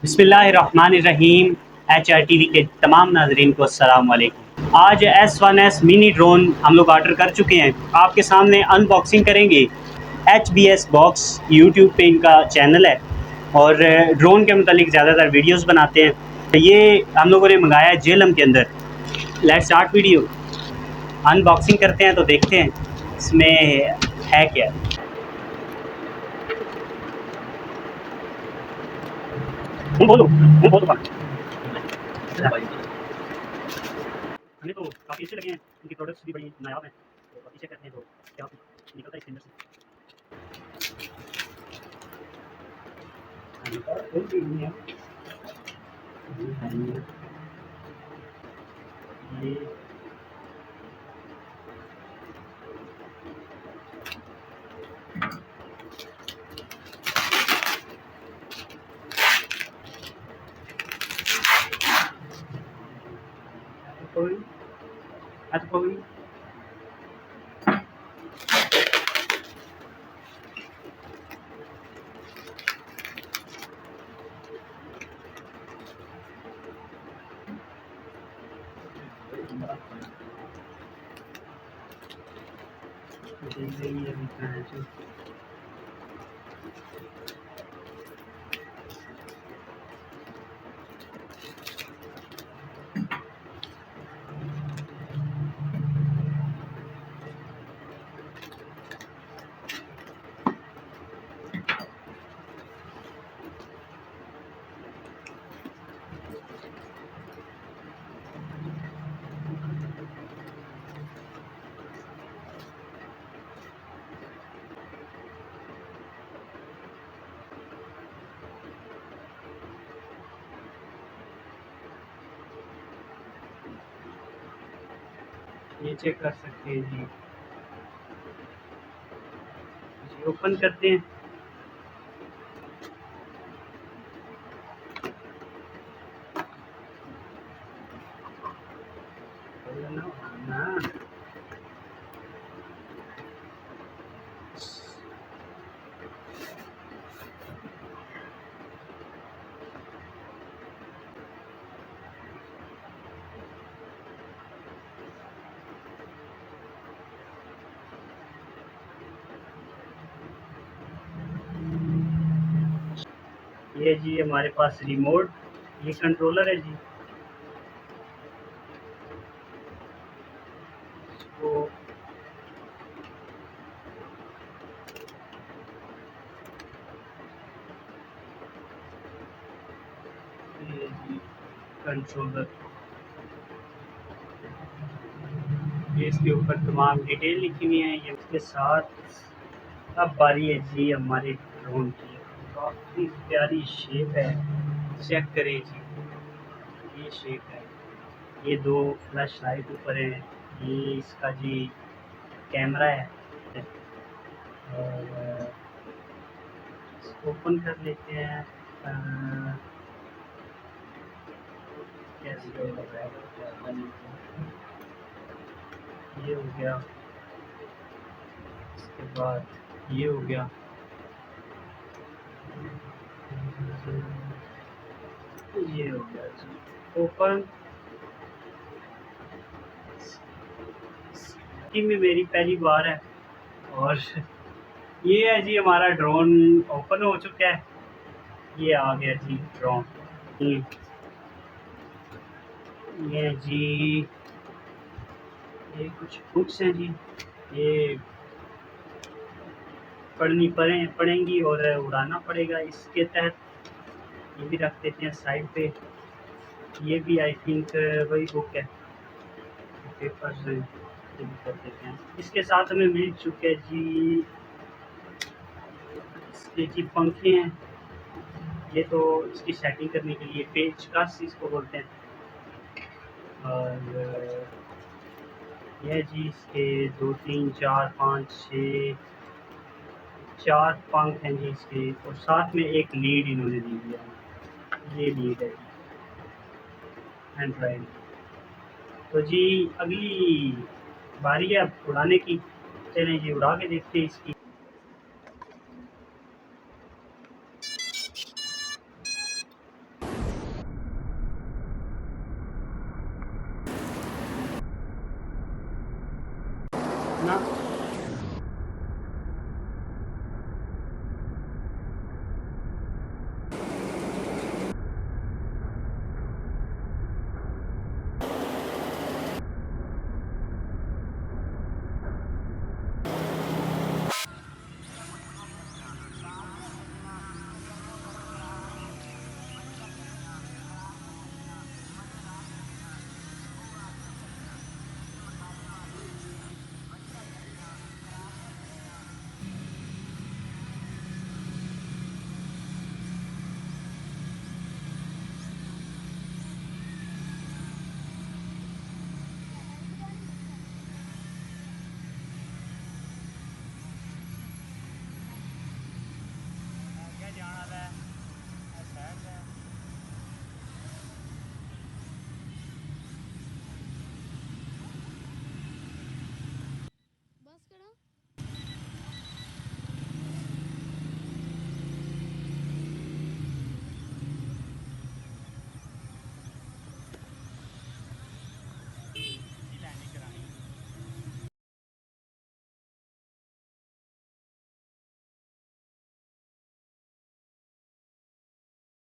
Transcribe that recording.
बिस्मिल्लाहिर्रहमानिर्रहीम। HRTV के तमाम नाजरीन को अस्सलाम वालेकुम। आज S1S मिनी ड्रोन हम लोग ऑर्डर कर चुके हैं, आपके सामने अनबॉक्सिंग करेंगे। HBS बॉक्स यूट्यूब पे इनका चैनल है और ड्रोन के मतलब ज़्यादातर वीडियोस बनाते हैं। तो ये हम लोगों ने मंगाया है जेलम के अंदर। Let's start video. अनबॉक्सिंग करते हैं तो देखते हैं इसमें है क्या। हमें तो काफ़ी अच्छे लगे हैं, इनके प्रोडक्ट्स भी बड़ी नायाब हैं। तो अब पीछे करते हैं तो क्या निकलता है इसके अंदर से। ये कोई कोई ये चेक कर सकते हैं जी। ओपन करते हैं। ना ये जी हमारे पास रिमोट, ये कंट्रोलर है जी। तो ये जी कंट्रोलर, ये इसके ऊपर तमाम डिटेल लिखी हुई है। ये उसके साथ अब बारी है जी हमारे ड्रोन की। काफ़ी प्यारी शेप है, चेक करें जी। ये शेप है, ये दो फ्लैश लाइट ऊपर है, ये इसका जी कैमरा है। और इसको ओपन कर लेते हैं। कैसे होगा? ये हो गया, इसके बाद ये हो गया। ये हो गया जी ओपन। में मेरी पहली बार है और ये है जी हमारा ड्रोन ओपन हो चुका है। ये आ गया जी ड्रोन। ये जी ये कुछ बुक्स हैं जी, ये पढ़ेंगी और उड़ाना पड़ेगा इसके तहत। ये भी रख देते हैं साइड पे। ये भी आई थिंक वही बुक है, पेपर ये भी कर देते हैं। इसके साथ हमें मिल चुके हैं जी इसके जी पंखे हैं। ये तो इसकी सेटिंग करने के लिए पेचकस इसको बोलते हैं। और यह जी इसके 2 3 4 5 6 4 पंख हैं जी इसके, और साथ में एक लीड इन्होंने दी हुई है। ये लीड है एंड्रॉइड। तो जी अगली बारी है अब उड़ाने की। चलें जी उड़ा के देखते हैं इसकी। अपना